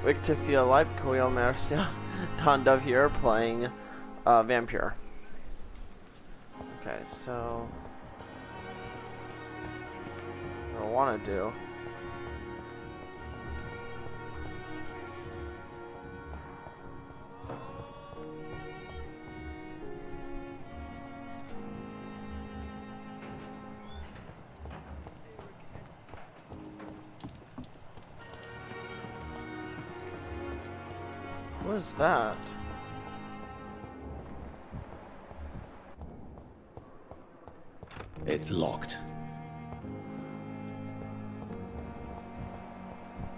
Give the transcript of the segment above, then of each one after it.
Wiktifia Live Koyo Marcia Tondov here playing Vampyr. Okay, so what I want to do what is that? It's locked.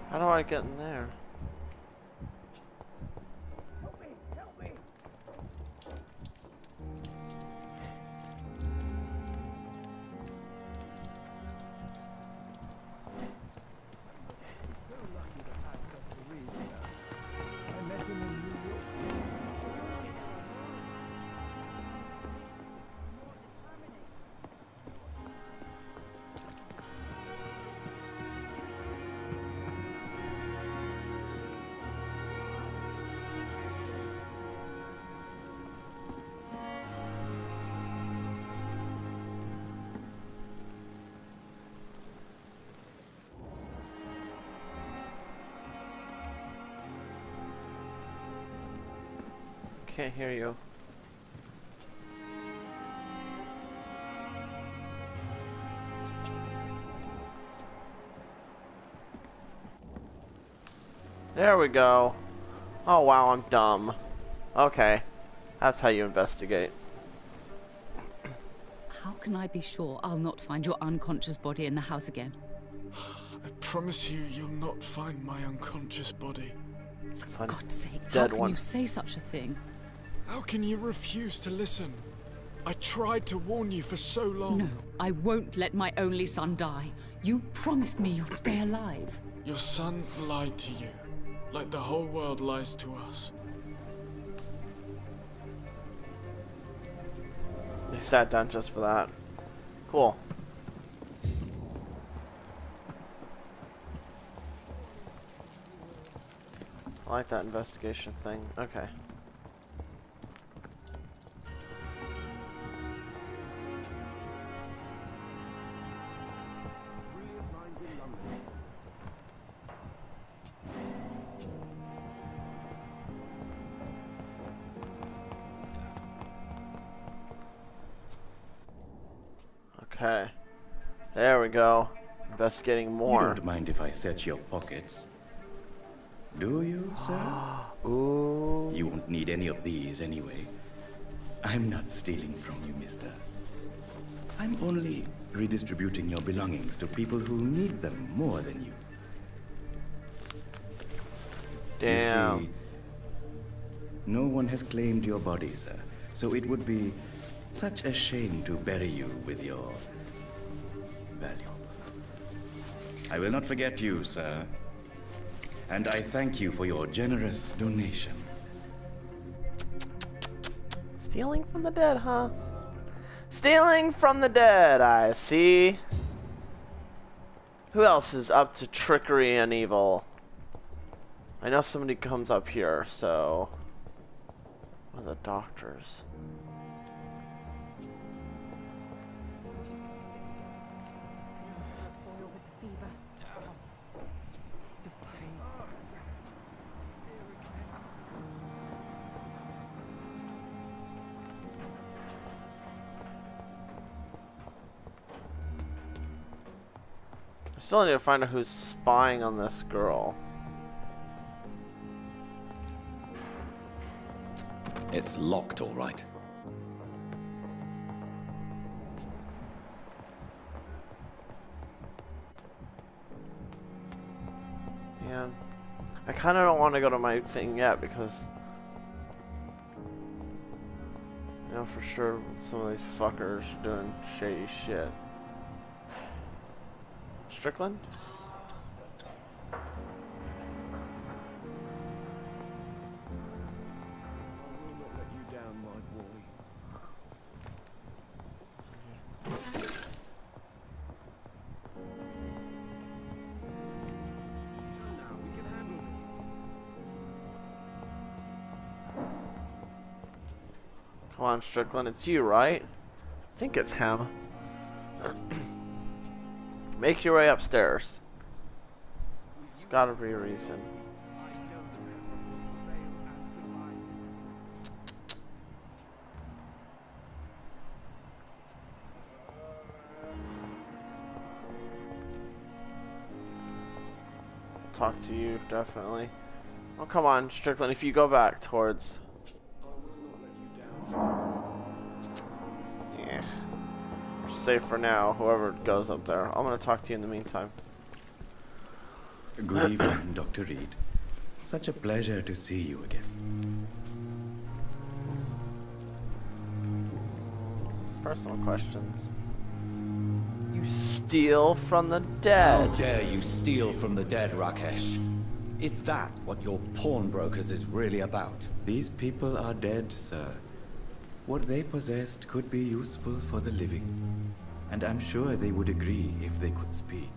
How do I get in there? Help me! Help me! So lucky to have such a reader. I met him in New York. Can't hear you. There we go. Oh wow, I'm dumb. Okay, that's how you investigate. How can I be sure I'll not find your unconscious body in the house again? I promise you, you'll not find my unconscious body. For God's sake, how Dead can one. you say such a thing? How can you refuse to listen? I tried to warn you for so long. No, I won't let my only son die. You promised me you'll stay alive. Your son lied to you, like the whole world lies to us. They sat down just for that. Cool. I like that investigation thing. Okay. Brilliant minds in London. Okay. There we go. Investigating You more. don't mind if I search your pockets, do you, sir? Ooh. You won't need any of these anyway. I'm not stealing from you, mister. I'm only redistributing your belongings to people who need them more than you. Damn. You see, no one has claimed your body, sir, so it would be such a shame to bury you with your valuables. I will not forget you, sir. And I thank you for your generous donation. Stealing from the dead, huh? Stealing from the dead, I see. Who else is up to trickery and evil? I know somebody comes up here, so... One of the doctors. Boil with the fever. The pain. I still need to find out who's spying on this girl. It's locked, all right. Yeah. I kind of don't want to go to my thing yet because... I know for sure some of these fuckers are doing shady shit. Strickland? I will not let you down, my boy. Now we can handle this. Come on, Strickland, it's you, right? I think it's him. Make your way upstairs. There's gotta be a reason. Talk to you, definitely. Oh, come on, Strickland, if you go back towards... Yeah. We're safe for now, whoever goes up there. I'm gonna talk to you in the meantime. Good evening, Dr. Reed. Such a pleasure to see you again. Personal questions. You steal from the dead. How dare you steal from the dead, Rakesh? Is that what your pawnbrokers is really about? These people are dead, sir. What they possessed could be useful for the living. And I'm sure they would agree if they could speak.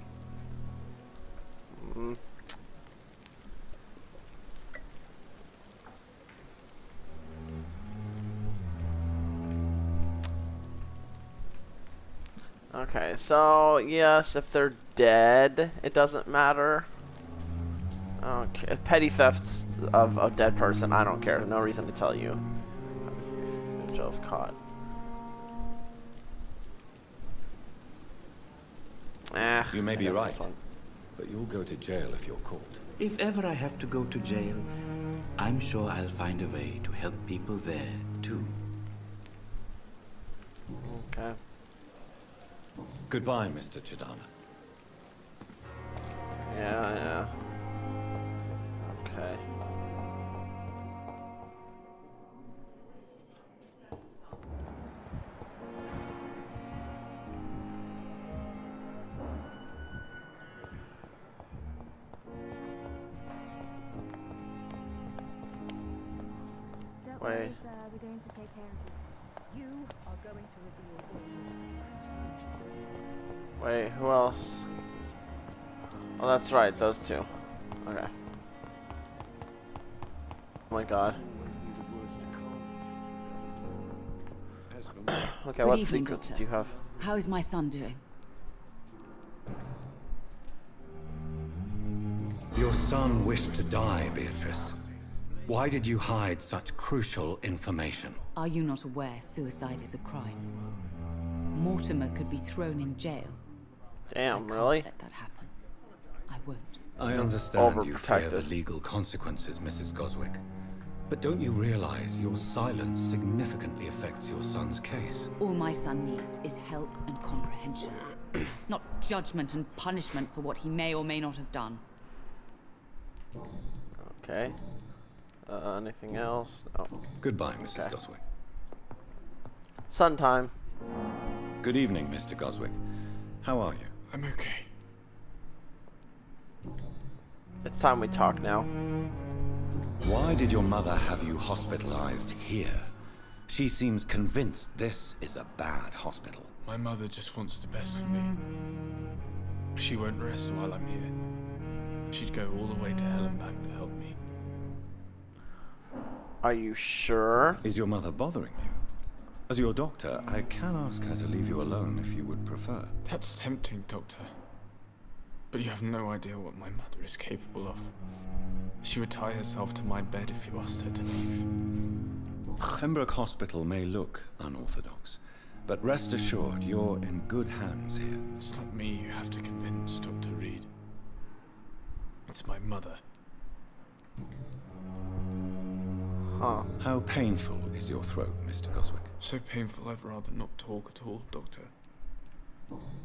Okay, so yes, if they're dead, it doesn't matter. Okay, petty thefts of a dead person, I don't care. No reason to tell you. Jove caught. You may I be guess right, this one. but you'll go to jail if you're caught. If ever I have to go to jail, I'm sure I'll find a way to help people there, too. Okay. Goodbye, Mr. Chidana. Yeah. Okay. Don't Wait. worry, sir. We're going to take care of you. You are going to reveal all. Wait, who else? Oh, that's right, those two. Okay. Oh my god. Okay, Good what evening, secrets Doctor. do you have? How is my son doing? Your son wished to die, Beatrice. Why did you hide such crucial information? Are you not aware suicide is a crime? Mortimer could be thrown in jail. I Damn, can't really? let that happen. I won't. I understand you fear Overprotective. the legal consequences, Mrs. Goswick. But don't you realize your silence significantly affects your son's case? All my son needs is help and comprehension, not judgment and punishment for what he may or may not have done. Okay. Anything else? No. Goodbye, Mrs. Okay. Goswick. Sun time. Good evening, Mr. Goswick. How are you? I'm okay. It's time we talk now. Why did your mother have you hospitalized here? She seems convinced this is a bad hospital. My mother just wants the best for me. She won't rest while I'm here. She'd go all the way to hell and back to help me. Are you sure? Is your mother bothering you? As your doctor, I can ask her to leave you alone if you would prefer. That's tempting, Doctor. But you have no idea what my mother is capable of. She would tie herself to my bed if you asked her to leave. Pembroke Hospital may look unorthodox, but rest assured you're in good hands here. It's not me you have to convince, Dr. Reed. It's my mother. Huh. How painful is your throat, Mr. Goswick? So painful I'd rather not talk at all, Doctor.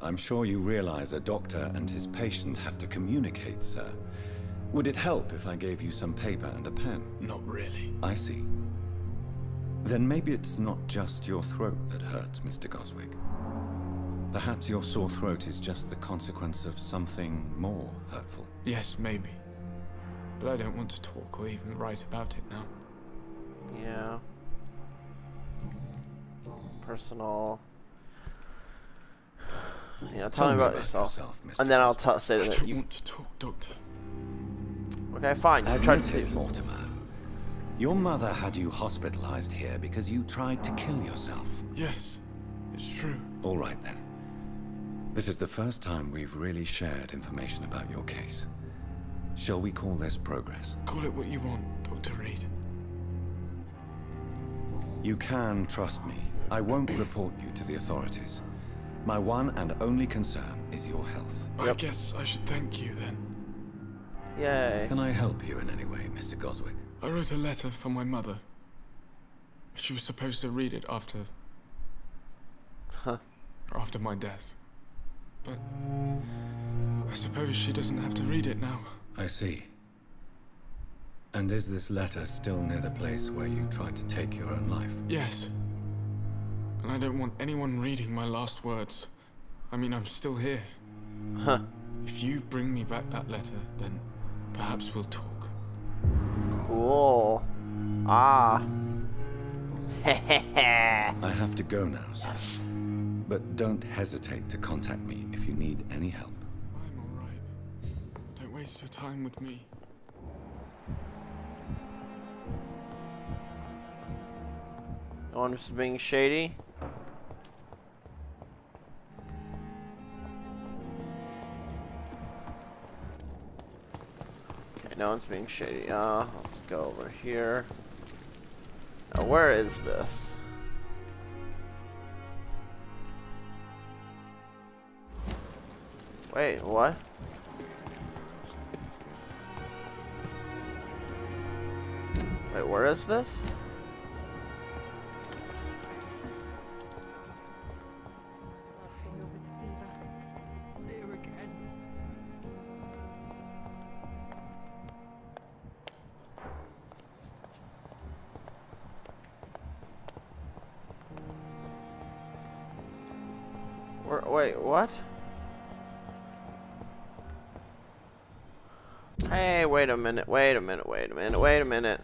I'm sure you realize a doctor and his patient have to communicate, sir. Would it help if I gave you some paper and a pen? Not really. I see. Then maybe it's not just your throat that hurts, Mr. Goswick. Perhaps your sore throat is just the consequence of something more hurtful. Yes, maybe. But I don't want to talk or even write about it now. Yeah. Personal. Yeah, tell me about yourself. Mr. And then I'll Goswick. say I that don't you. want to talk, Doctor. Okay, fine. You tried to Admit it, do. Mortimer. Your mother had you hospitalized here because you tried to kill yourself. Yes, it's true. All right then. This is the first time we've really shared information about your case. Shall we call this progress? Call it what you want, Dr. Reed. You can trust me. I won't report you to the authorities. My one and only concern is your health. I guess I should thank you then. Yay. Can I help you in any way, Mr. Goswick? I wrote a letter for my mother. She was supposed to read it after my death. But I suppose she doesn't have to read it now. I see. And is this letter still near the place where you tried to take your own life? Yes. And I don't want anyone reading my last words. I mean, I'm still here. Huh. If you bring me back that letter, then perhaps we'll talk. Cool. Ah. I have to go now, sir. But don't hesitate to contact me if you need any help. I'm alright. Don't waste your time with me. No one's being shady. Okay, no one's being shady. Let's go over here. Now, where is this? Wait, what? Wait, where is this? Laughing over the fever. There again. Wait, what? Hey, wait a minute, wait a minute, wait a minute, wait a minute.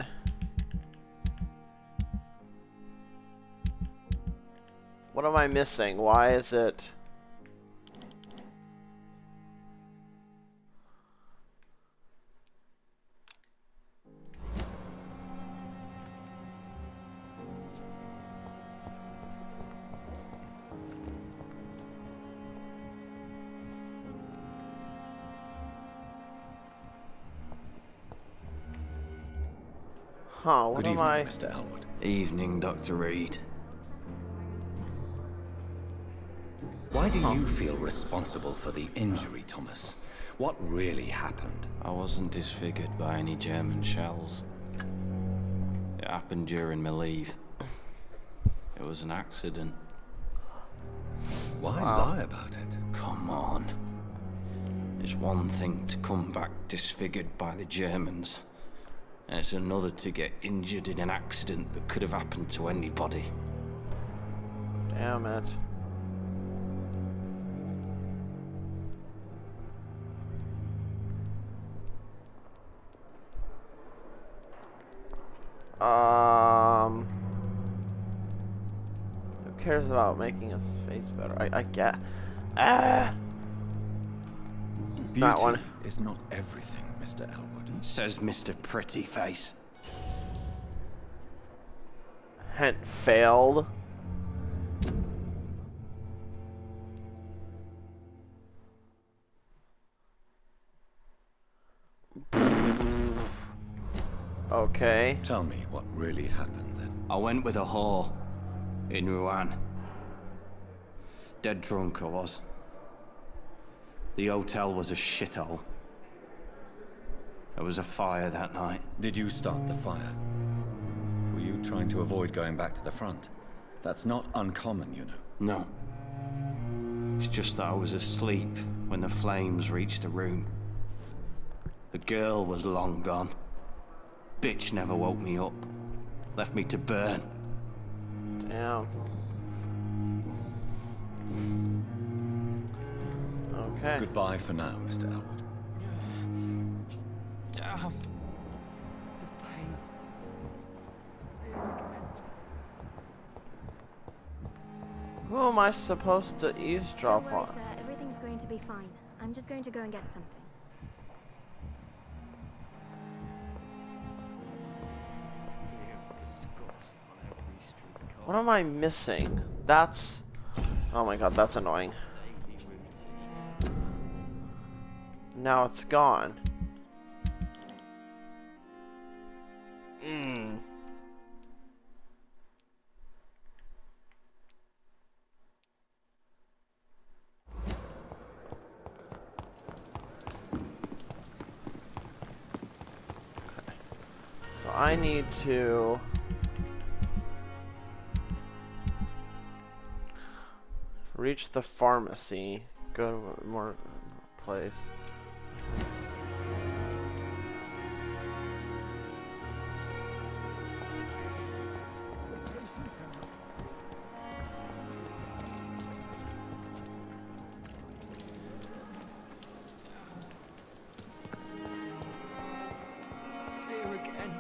What am I missing? Why is it... Huh, what Good am evening, I... Mr. Elwood. Evening, Dr. Reed. Why do you feel responsible for the injury, Thomas? What really happened? I wasn't disfigured by any German shells. It happened during my leave. It was an accident. Why lie about it? Come on. It's one thing to come back disfigured by the Germans, and it's another to get injured in an accident that could have happened to anybody. Damn it. Who cares about making his face better? I get. Beauty That one. is not everything, Mr. Elwood. Says Mr. Pretty Face. Hint failed. Okay. Tell me what really happened then. I went with a whore in Rouen. Dead drunk I was. The hotel was a shithole. There was a fire that night. Did you start the fire? Were you trying to avoid going back to the front? That's not uncommon, you know. No. It's just that I was asleep when the flames reached the room. The girl was long gone. Bitch never woke me up. Left me to burn. Damn. Okay. Goodbye for now, Mr. Elwood. Damn. The pain. There again. Who am I supposed to eavesdrop Don't worry, on? sir. Everything's going to be fine. I'm just going to go and get something. What am I missing? That's... Oh my god, that's annoying. Now it's gone. So I need to... reach the pharmacy. Go to more place. Here again.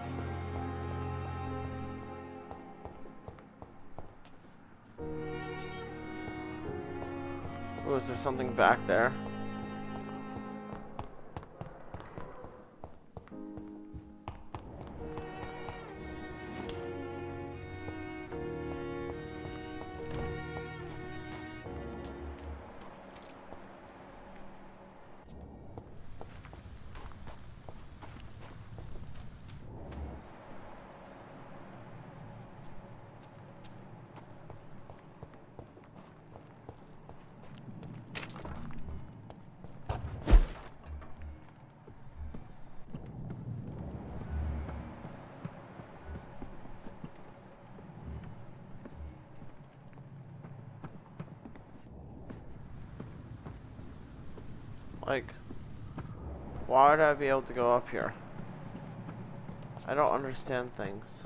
Oh, is there something back there? Like, why would I be able to go up here? I don't understand things.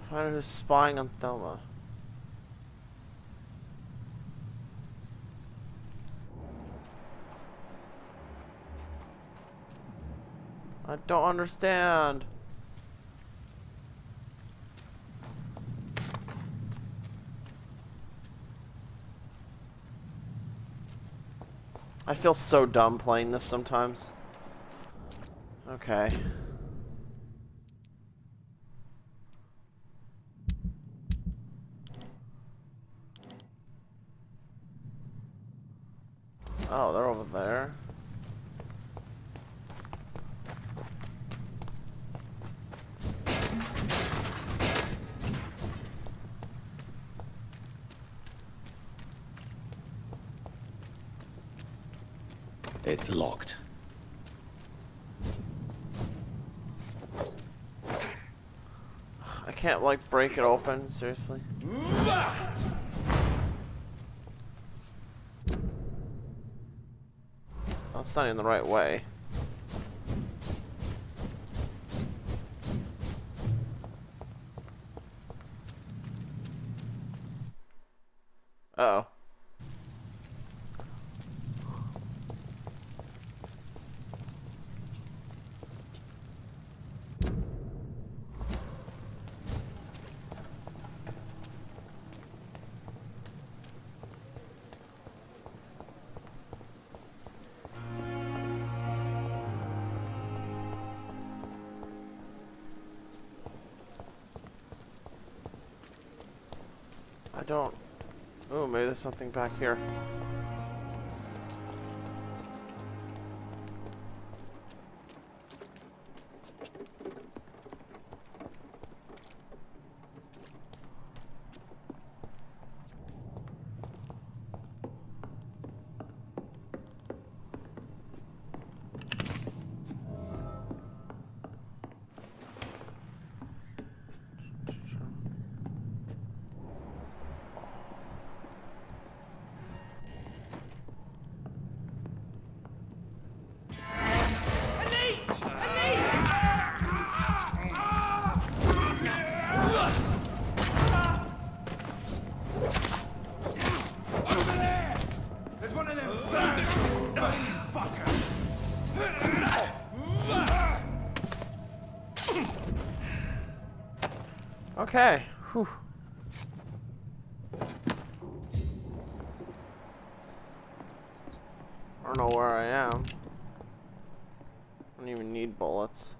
Find out who's spying on Thelma. I don't understand. I feel so dumb playing this sometimes. Okay. Oh, they're over there. It's locked. I can't, like, break it open, seriously. That's not in the right way. Uh-oh. I don't... Oh, maybe there's something back here. Okay. Whew. don't know where I am. I don't even need bullets.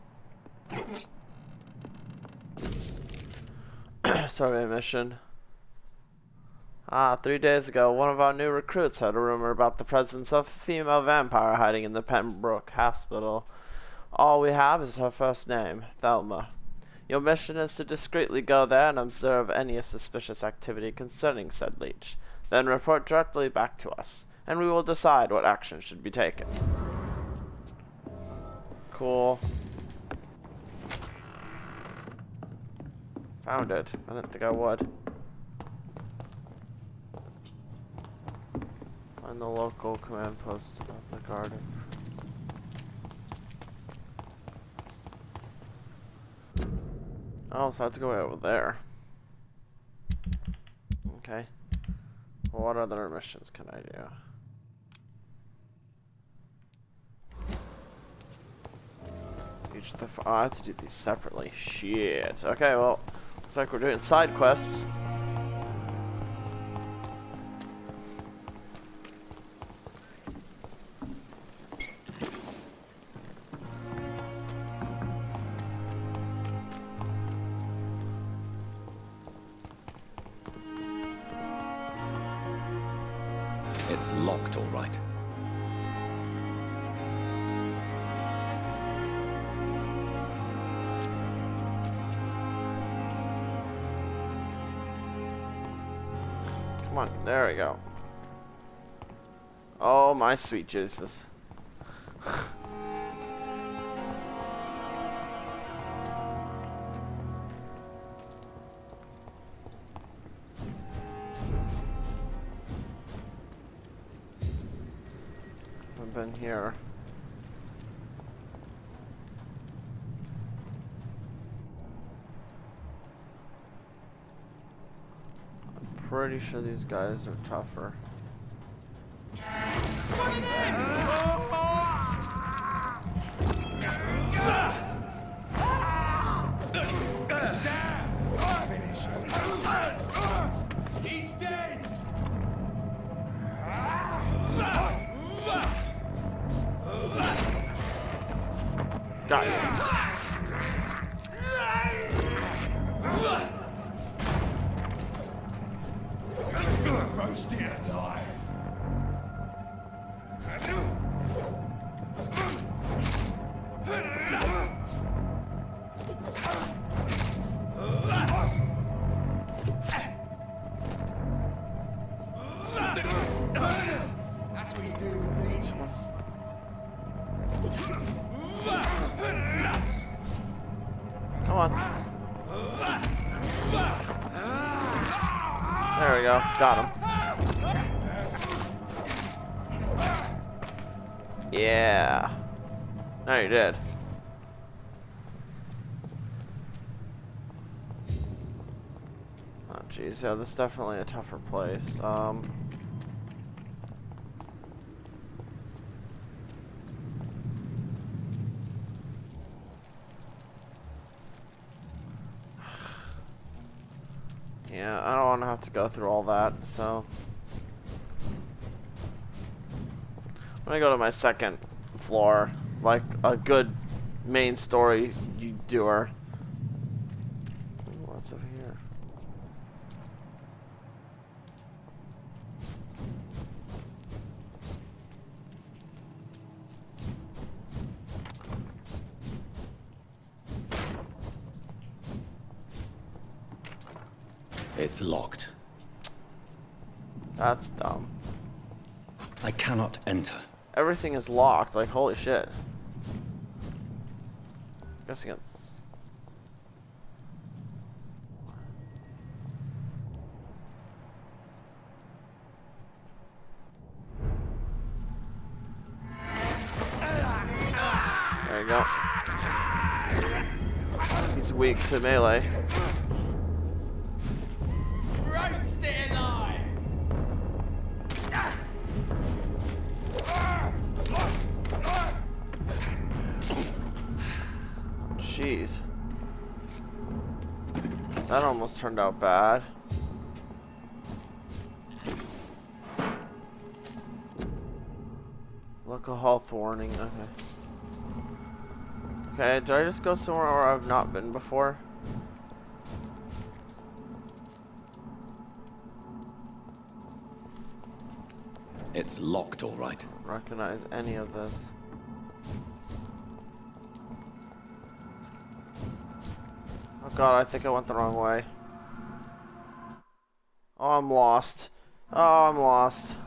Survey mission. 3 days ago, one of our new recruits heard a rumor about the presence of a female vampire hiding in the Pembroke Hospital. All we have is her first name, Thelma. Your mission is to discreetly go there and observe any suspicious activity concerning said leech. Then report directly back to us, and we will decide what action should be taken. Cool. Found it. I didn't think I would. Find the local command post of the garden. Oh, so I have to go over there. Okay. Well, what other missions can I do? Oh, I have to do these separately. Shit. Okay, well, looks like we're doing side quests. It's locked, all right. Come on, there we go. Oh, my sweet Jesus. I've been here. Pretty sure these guys are tougher. He's dead. Got you. Roasted alive. That's what you do with leeches. Come on. There we go. Got him. Yeah. Now you're dead. Oh jeez, yeah, this is definitely a tougher place. Yeah, I don't want to have to go through all that, so I'm gonna go to my second floor, like a good main story doer. What's over here? It's locked. That's dumb. I cannot enter. Everything is locked, like holy shit. Guessing it's... There you go. He's weak to melee. Roasted alive. Jeez. That almost turned out bad. Local health warning. Okay. Okay, did I just go somewhere where I've not been before? It's locked, all right. Recognize any of this. Oh god, I think I went the wrong way. Oh, I'm lost. Oh, I'm lost.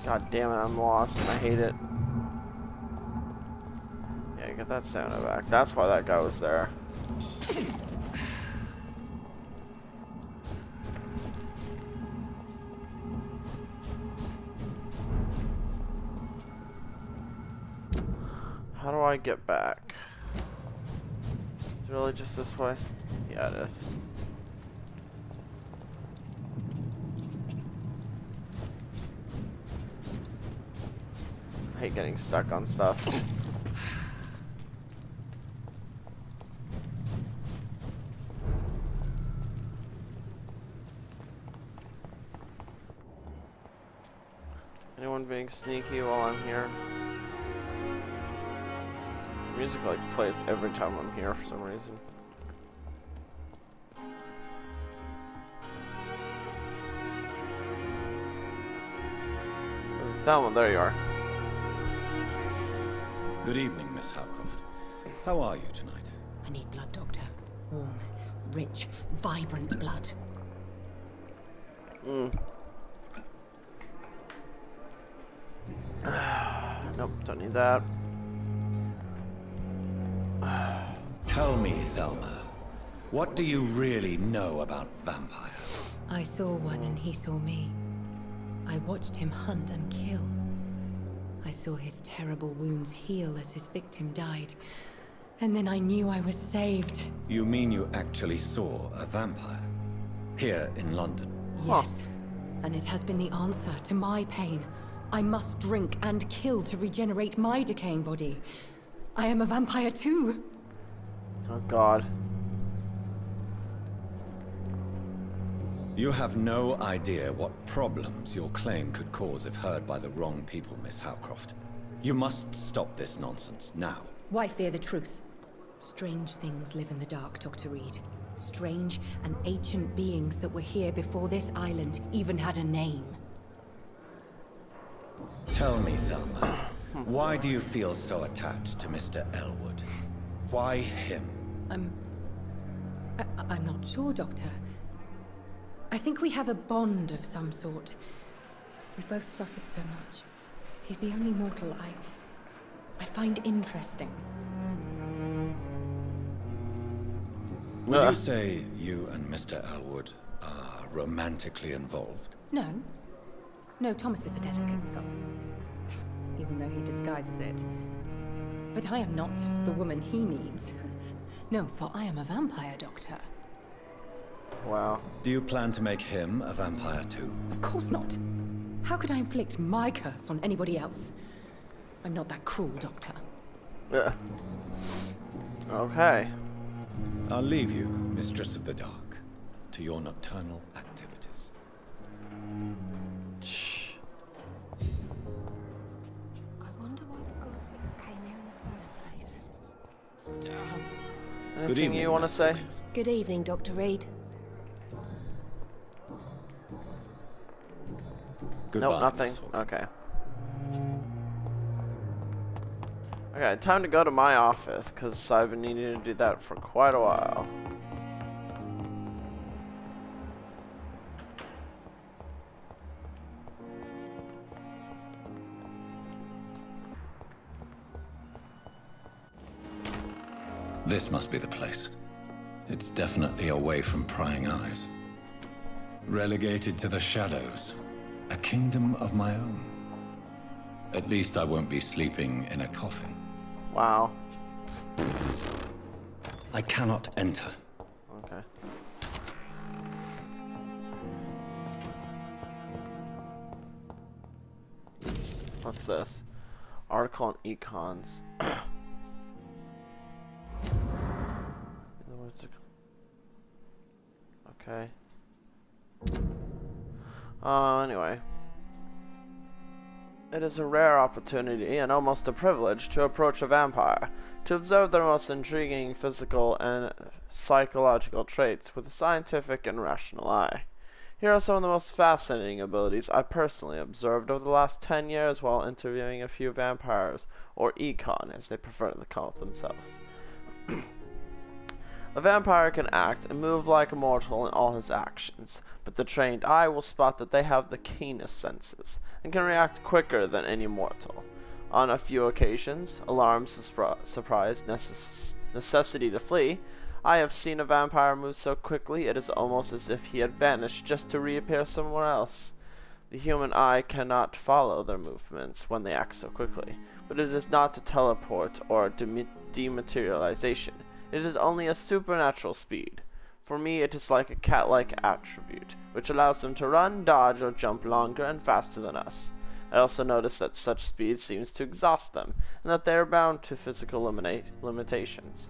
God damn it, I'm lost and I hate it. Yeah, get that stamina back. That's why that guy was there. How do I get back? Is it really just this way? Yeah, it is. I hate getting stuck on stuff. Anyone being sneaky while I'm here? Music like plays every time I'm here for some reason. Thelma, there you are. Good evening, Miss Howcroft. How are you tonight? I need blood, Doctor. Warm, rich, vibrant blood. Nope, don't need that. Tell me, Thelma, what do you really know about vampires? I saw one and he saw me. I watched him hunt and kill. I saw his terrible wounds heal as his victim died. And then I knew I was saved. You mean you actually saw a vampire? Here in London? Yes. And it has been the answer to my pain. I must drink and kill to regenerate my decaying body. I am a vampire too. Oh god. You have no idea what problems your claim could cause if heard by the wrong people, Miss Howcroft. You must stop this nonsense now. Why fear the truth? Strange things live in the dark, Dr. Reed. Strange and ancient beings that were here before this island even had a name. Tell me, Thelma, why do you feel so attached to Mr. Elwood? Why him? I'm not sure, Doctor. I think we have a bond of some sort. We've both suffered so much. He's the only mortal I find interesting. Would you say you and Mr. Elwood are romantically involved? No. No, Thomas is a delicate soul. Even though he disguises it. But I am not the woman he needs. No, for I am a vampire, Doctor. Wow. Do you plan to make him a vampire too? Of course not. How could I inflict my curse on anybody else? I'm not that cruel, Doctor. Yeah. Okay. I'll leave you, Mistress of the Dark, to your nocturnal activities. Shh. I wonder why the Goswicks came here in the first place. Anything Good evening, you want to Miss say? Hawkins. Good evening, Dr. Reed. Goodbye, Nope, nothing. Miss Hawkins. Okay. Okay, time to go to my office, because I've been needing to do that for quite a while. This must be the place. It's definitely away from prying eyes. Relegated to the shadows. A kingdom of my own. At least I won't be sleeping in a coffin. Wow. I cannot enter. Okay. What's this? Article on econs. Okay. Anyway. It is a rare opportunity, and almost a privilege, to approach a vampire, to observe their most intriguing physical and psychological traits with a scientific and rational eye. Here are some of the most fascinating abilities I personally observed over the last 10 years while interviewing a few vampires, or econ as they prefer to call themselves. A vampire can act and move like a mortal in all his actions, but the trained eye will spot that they have the keenest senses, and can react quicker than any mortal. On a few occasions, alarm, surprise, necessity to flee, I have seen a vampire move so quickly it is almost as if he had vanished just to reappear somewhere else. The human eye cannot follow their movements when they act so quickly, but it is not a teleport or dematerialization. It is only a supernatural speed. For me, it is like a cat-like attribute, which allows them to run, dodge, or jump longer and faster than us. I also notice that such speed seems to exhaust them, and that they are bound to physical limitations.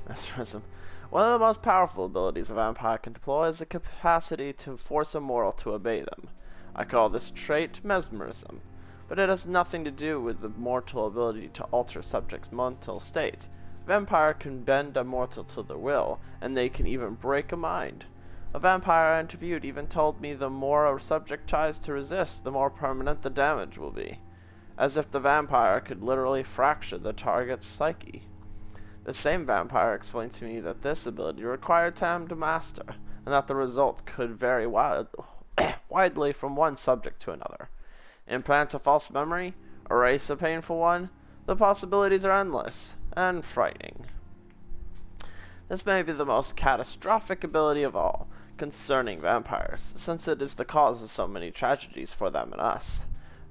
Mesmerism. One of the most powerful abilities a vampire can deploy is the capacity to force a mortal to obey them. I call this trait mesmerism, but it has nothing to do with the mortal ability to alter subjects' mental state. A vampire can bend a mortal to their will, and they can even break a mind. A vampire I interviewed even told me the more a subject tries to resist, the more permanent the damage will be, as if the vampire could literally fracture the target's psyche. The same vampire explained to me that this ability required time to master, and that the result could vary widely from one subject to another. Implant a false memory, erase a painful one, the possibilities are endless and frightening. This may be the most catastrophic ability of all concerning vampires, since it is the cause of so many tragedies for them and us.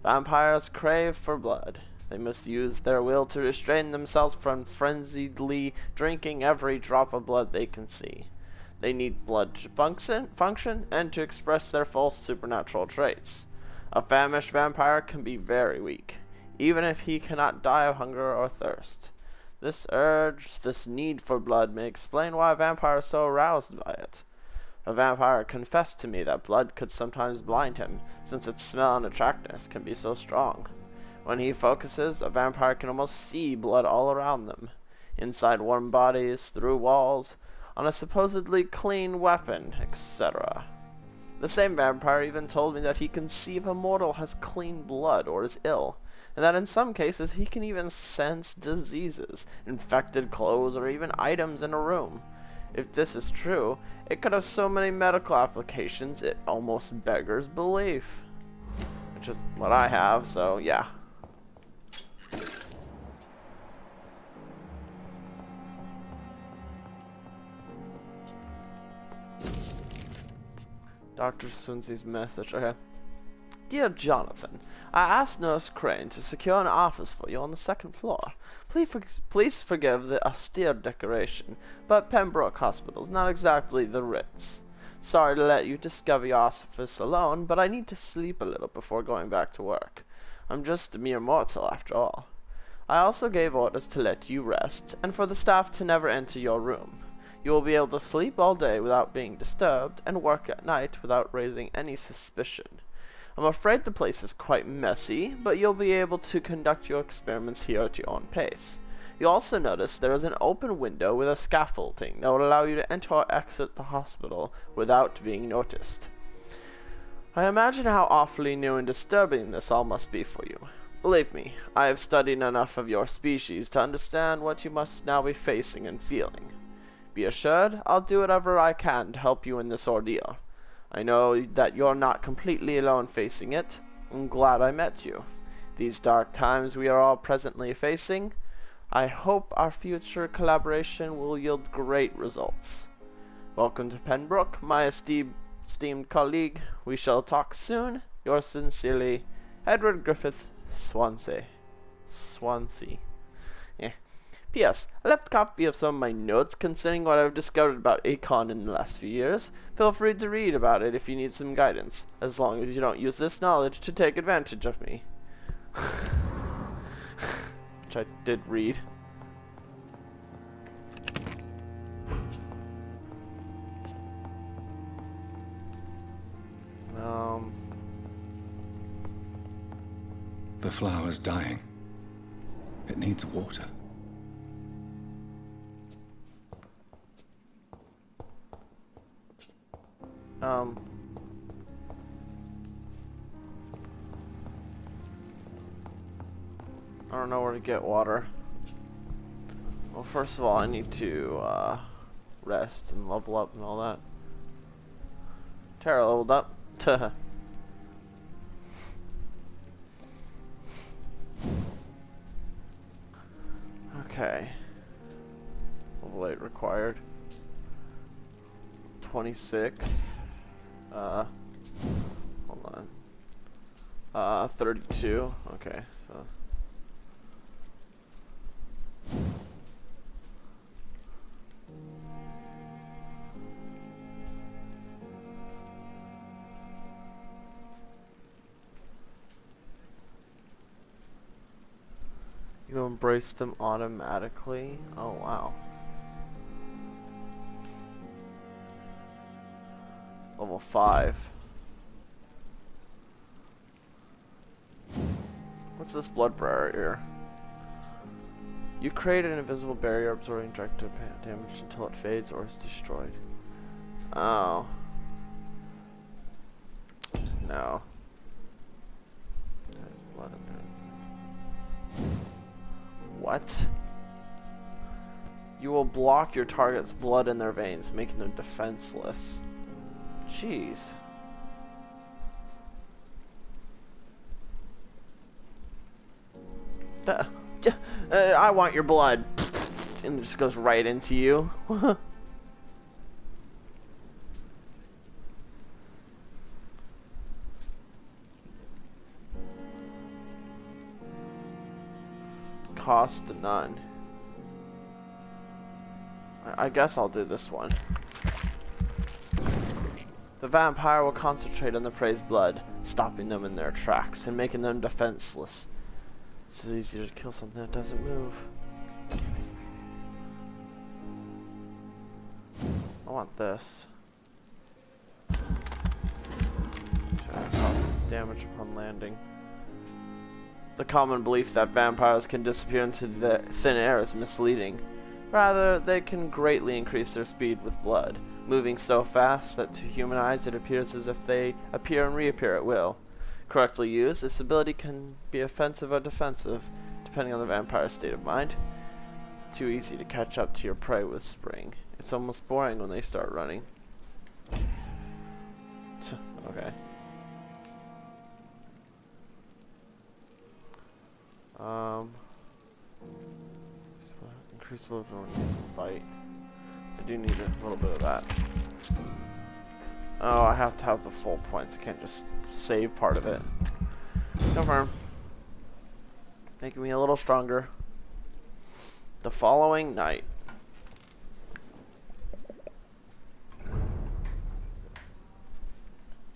Vampires crave for blood. They must use their will to restrain themselves from frenziedly drinking every drop of blood they can see. They need blood to function and to express their full supernatural traits. A famished vampire can be very weak, even if he cannot die of hunger or thirst. This urge, this need for blood may explain why a vampire is so aroused by it. A vampire confessed to me that blood could sometimes blind him, since its smell and attractiveness can be so strong. When he focuses, a vampire can almost see blood all around them, inside warm bodies, through walls, on a supposedly clean weapon, etc. The same vampire even told me that he can see if a mortal has clean blood or is ill, and that in some cases he can even sense diseases, infected clothes, or even items in a room. If this is true, it could have so many medical applications it almost beggars belief. Which is what I have, so yeah. Dr. Swinsy's message. Okay. Dear Jonathan, I asked Nurse Crane to secure an office for you on the second floor. Please forgive the austere decoration, but Pembroke Hospital is not exactly the Ritz. Sorry to let you discover your office alone, but I need to sleep a little before going back to work. I'm just a mere mortal, after all. I also gave orders to let you rest, and for the staff to never enter your room. You will be able to sleep all day without being disturbed, and work at night without raising any suspicion. I'm afraid the place is quite messy, but you'll be able to conduct your experiments here at your own pace. You'll also notice there is an open window with a scaffolding that will allow you to enter or exit the hospital without being noticed. I imagine how awfully new and disturbing this all must be for you. Believe me, I have studied enough of your species to understand what you must now be facing and feeling. Be assured, I'll do whatever I can to help you in this ordeal. I know that you're not completely alone facing it. I'm glad I met you. These dark times we are all presently facing, I hope our future collaboration will yield great results. Welcome to Pembroke, my esteemed colleague. We shall talk soon. Yours sincerely, Edward Griffith, Swansea. P.S. I left a copy of some of my notes concerning what I've discovered about Akon in the last few years. Feel free to read about it if you need some guidance, as long as you don't use this knowledge to take advantage of me. Which I did read. The flower's dying. It needs water. I don't know where to get water. Well, first of all, I need to rest and level up and all that. Tara leveled up. Okay. Level 8 required. 26. Hold on. 32. Okay, so. You embrace them automatically? Oh, wow. Level 5. What's this blood barrier? You create an invisible barrier absorbing direct damage until it fades or is destroyed. Oh. No. There's blood in there. What? You will block your target's blood in their veins, making them defenseless. Jeez. I want your blood. And it just goes right into you. Cost to none. I guess I'll do this one. The vampire will concentrate on the prey's blood, stopping them in their tracks and making them defenseless. It's easier to kill something that doesn't move. I want this. Cause damage upon landing. The common belief that vampires can disappear into the thin air is misleading. Rather, they can greatly increase their speed with blood, moving so fast that to human eyes it appears as if they appear and reappear at will. Correctly used, this ability can be offensive or defensive, depending on the vampire's state of mind. It's too easy to catch up to your prey with spring. It's almost boring when they start running. Okay. Increase movement when using fight. I do need a little bit of that. Oh, I have to have the full points. I can't just save part of it. Confirm. Making me a little stronger. The following night.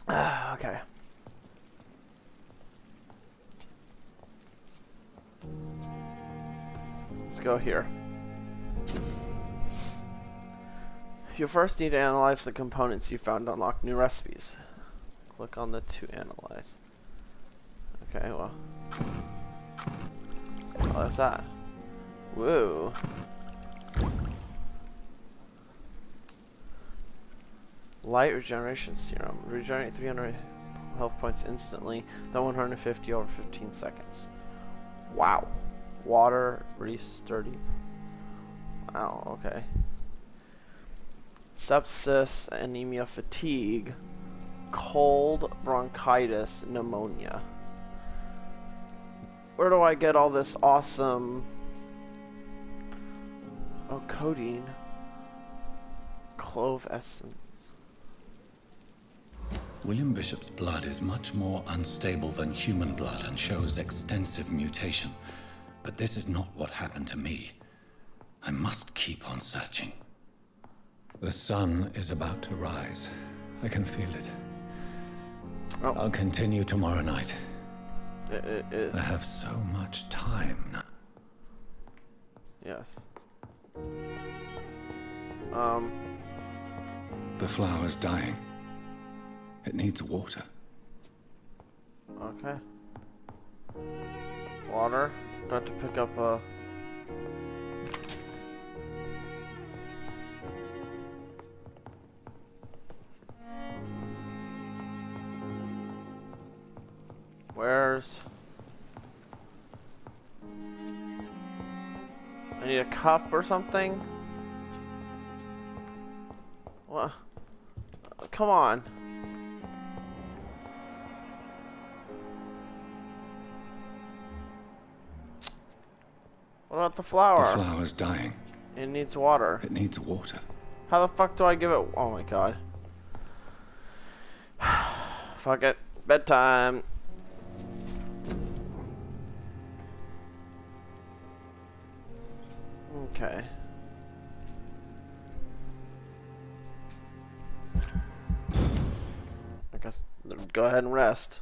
Okay. Let's go here. You first need to analyze the components you found to unlock new recipes. Click on the to analyze. Okay, well. Oh, that's that. Woo. Light regeneration serum. Regenerate 300 health points instantly, then 150 over 15 seconds. Wow. Water, sturdy. Wow, okay. Sepsis, anemia, fatigue, cold, bronchitis, pneumonia. Where do I get all this awesome... Oh, codeine. Clove essence. William Bishop's blood is much more unstable than human blood and shows extensive mutation. But this is not what happened to me. I must keep on searching. The sun is about to rise. I can feel it. Oh. I'll continue tomorrow night. I have so much time now. Yes. The flower's dying. It needs water. Okay. Water. Got to pick up a... Where's... I need a cup or something? What? Come on. What about the flower? The flower's dying. It needs water. It needs water. How the fuck do I give it? Oh my god. Fuck it. Bedtime. Okay. I guess go ahead and rest.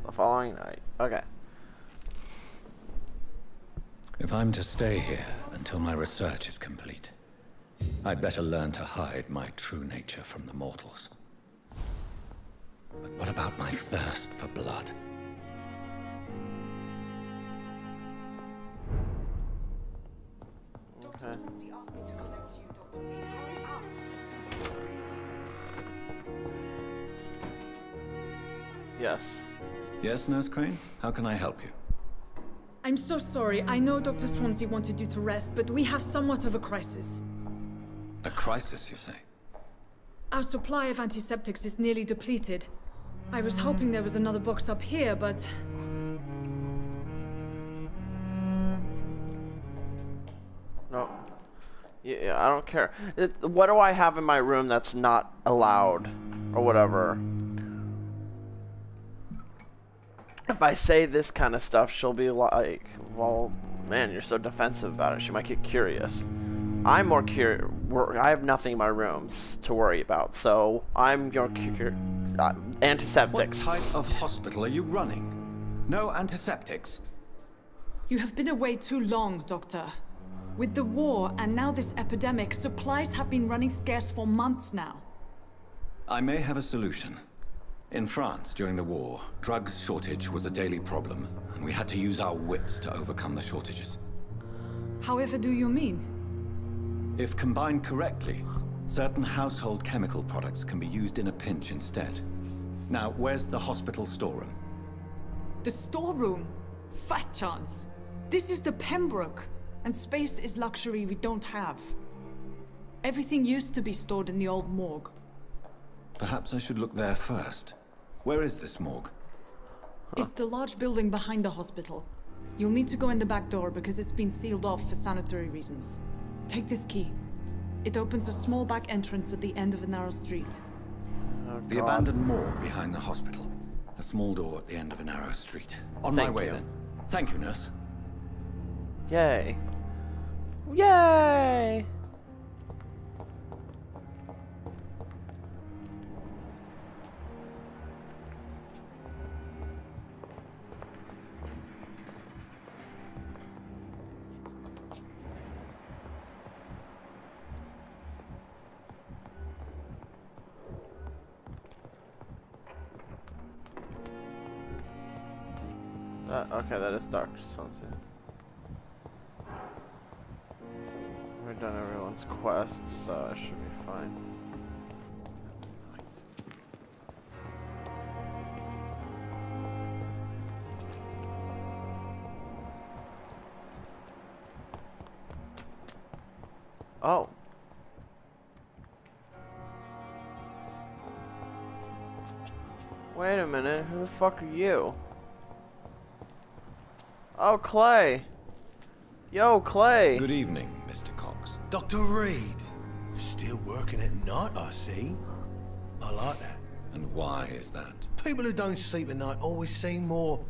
The following night. Okay. If I'm to stay here until my research is complete, I'd better learn to hide my true nature from the mortals. But what about my thirst for blood? Okay. Yes. Yes, Nurse Crane? How can I help you? I'm so sorry. I know Dr. Swansea wanted you to rest, but we have somewhat of a crisis. A crisis, you say? Our supply of antiseptics is nearly depleted. I was hoping there was another box up here, but... No. Yeah, I don't care. What do I have in my room that's not allowed? Or whatever. If I say this kind of stuff, she'll be like, well, man, you're so defensive about it. She might get curious. I'm more curious. I have nothing in my rooms to worry about, so I'm your antiseptics. What type of hospital are you running? No antiseptics? You have been away too long, Doctor. With the war and now this epidemic, supplies have been running scarce for months now. I may have a solution. In France, during the war, drugs shortage was a daily problem, and we had to use our wits to overcome the shortages. However do you mean? If combined correctly, certain household chemical products can be used in a pinch instead. Now, where's the hospital storeroom? The storeroom? Fat chance. This is the Pembroke, and space is luxury we don't have. Everything used to be stored in the old morgue. Perhaps I should look there first. Where is this morgue? It's the large building behind the hospital. You'll need to go in the back door because it's been sealed off for sanitary reasons. Take this key. It opens a small back entrance at the end of a narrow street. Oh, The abandoned morgue behind the hospital. A small door at the end of a narrow street. On my way then. Thank you, nurse. Yay. Yay! Okay, that is Dr. Swansea. We've done everyone's quests, so I should be fine. Oh. Wait a minute, who the fuck are you? Oh, Clay. Yo, Clay. Good evening, Mr. Cox. Dr. Reed. Still working at night, I see. I like that. And why is that? People who don't sleep at night always seem more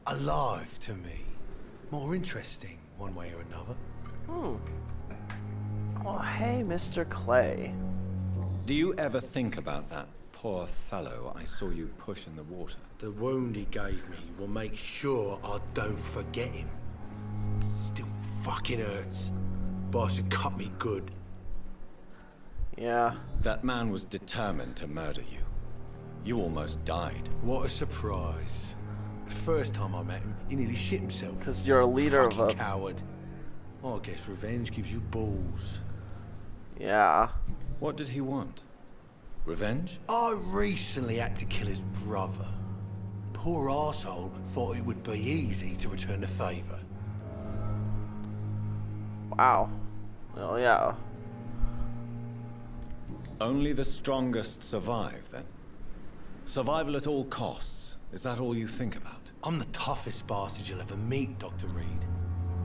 alive to me. More interesting, one way or another. Well, hey, Mr. Clay. Do you ever think about that poor fellow I saw you push in the water. The wound he gave me will make sure I don't forget him. Still fucking hurts. Boss had cut me good. Yeah. That man was determined to murder you. You almost died. What a surprise. The first time I met him, he nearly shit himself. Because you're a leader fucking of a... coward. Well, I guess revenge gives you balls. Yeah. What did he want? Revenge? I recently had to kill his brother. Poor arsehole thought it would be easy to return the favour. Wow. Well, yeah. Only the strongest survive, then? Survival at all costs. Is that all you think about? I'm the toughest bastard you'll ever meet, Dr. Reed.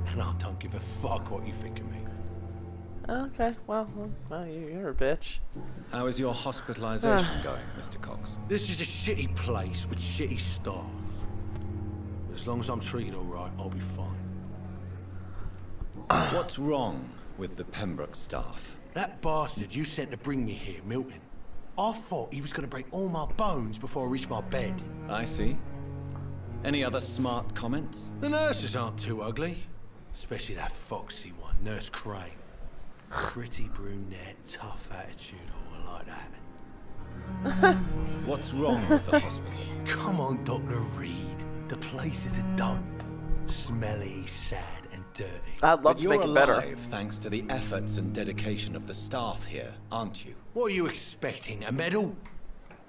And I don't give a fuck what you think of me. Okay, well, you're a bitch. How is your hospitalization going, Mr. Cox? This is a shitty place with shitty staff. As long as I'm treated alright, I'll be fine. What's wrong with the Pembroke staff? That bastard you sent to bring me here, Milton. I thought he was going to break all my bones before I reached my bed. I see. Any other smart comments? The nurses aren't too ugly. Especially that foxy one, Nurse Crane. Pretty brunette, tough attitude, all like that. What's wrong with the hospital? Come on, Dr. Reed. The place is a dump. Smelly, sad, and dirty. I'd love to make it better. You're alive thanks to the efforts and dedication of the staff here, aren't you? What are you expecting, a medal?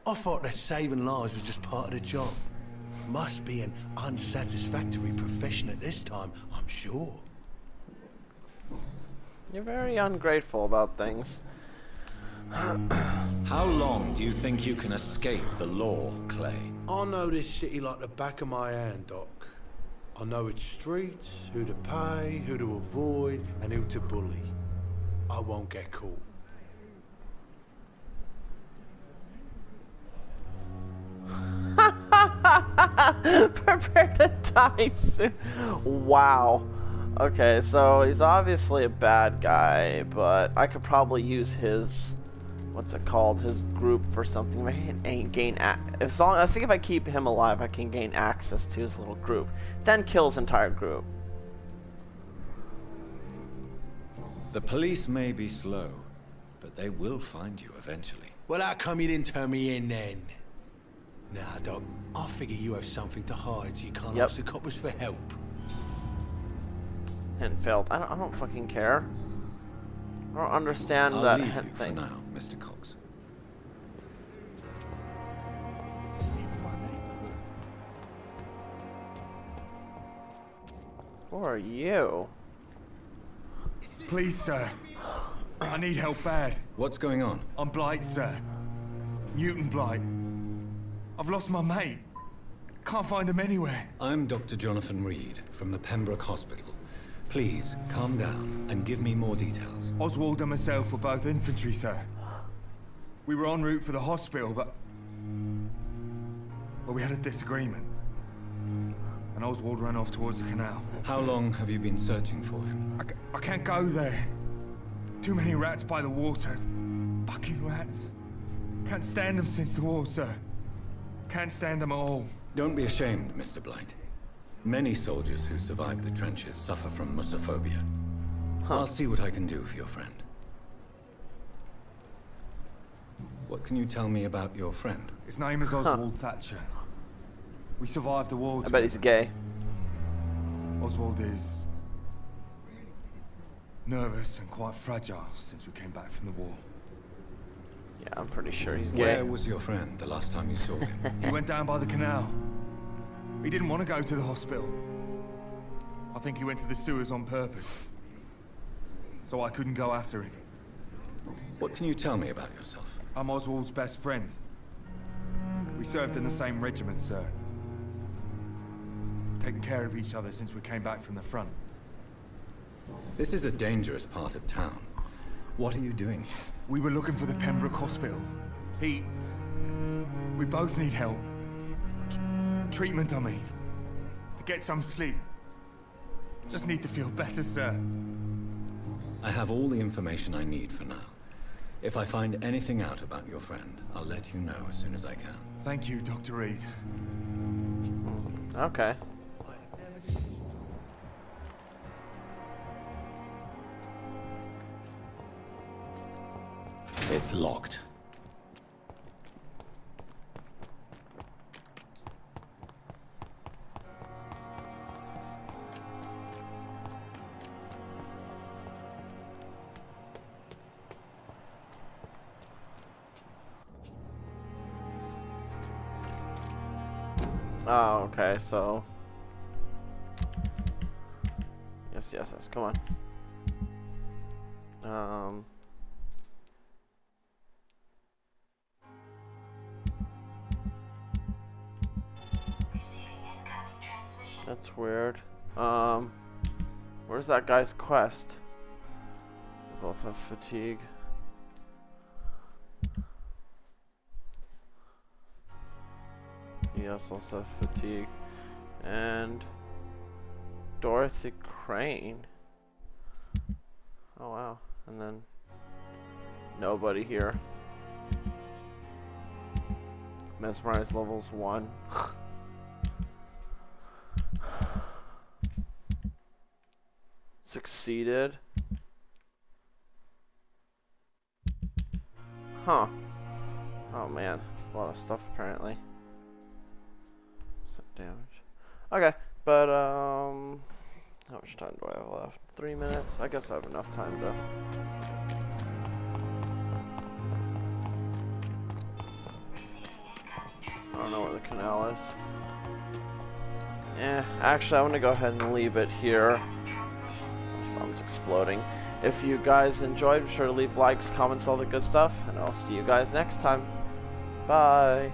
I thought that saving lives was just part of the job. Must be an unsatisfactory profession at this time, I'm sure. You're very ungrateful about things. How long do you think you can escape the law, Clay? I know this city like the back of my hand, Doc. I know its streets, who to pay, who to avoid, and who to bully. I won't get caught. Prepare to die soon. Wow. Okay, so he's obviously a bad guy, but I could probably use his, what's it called, his group for something. I think if I keep him alive, I can gain access to his little group. Then kill his entire group. The police may be slow, but they will find you eventually. Well, how come you didn't turn me in then? Nah, Doc, I figure you have something to hide, so you can't ask the coppers for help. Hint failed. I don't fucking care. I don't understand I'll that leave hint you thing. for now, Mr. Cox. Who are you? Please, sir. I need help bad. What's going on? I'm Blight, sir. Newton Blight. I've lost my mate. Can't find him anywhere. I'm Dr. Jonathan Reed from the Pembroke Hospital. Please, calm down and give me more details. Oswald and myself were both infantry, sir. We were en route for the hospital, but... well, we had a disagreement. And Oswald ran off towards the canal. How long have you been searching for him? I can't go there. Too many rats by the water. Fucking rats. Can't stand them since the war, sir. Can't stand them at all. Don't be ashamed, Mr. Blight. Many soldiers who survived the trenches suffer from musophobia. I'll see what I can do for your friend. What can you tell me about your friend? His name is Oswald Thatcher. We survived the war. I bet he's gay. Oswald is nervous and quite fragile since we came back from the war. Yeah, I'm pretty sure he's gay. Where was your friend the last time you saw him? He went down by the canal. He didn't want to go to the hospital. I think he went to the sewers on purpose. So I couldn't go after him. What can you tell me about yourself? I'm Oswald's best friend. We served in the same regiment, sir. We've taken care of each other since we came back from the front. This is a dangerous part of town. What are you doing here? We were looking for the Pembroke Hospital. We both need help. Treatment, I mean. To get some sleep. Just need to feel better, sir. I have all the information I need for now. If I find anything out about your friend, I'll let you know as soon as I can. Thank you, Dr. Reed. Okay. It's locked. Oh, okay, so... Yes, come on. That's weird. Where's that guy's quest? We both have fatigue. He also has fatigue. And Dorothy Crane. Oh wow. And then nobody here. Mesmerize levels 1. Succeeded. Huh. Oh man. A lot of stuff apparently. Some damage. Okay, but how much time do I have left? 3 minutes? I guess I have enough time to... I don't know where the canal is. Actually I'm gonna go ahead and leave it here. My phone's exploding. If you guys enjoyed, be sure to leave likes, comments, all the good stuff, and I'll see you guys next time. Bye!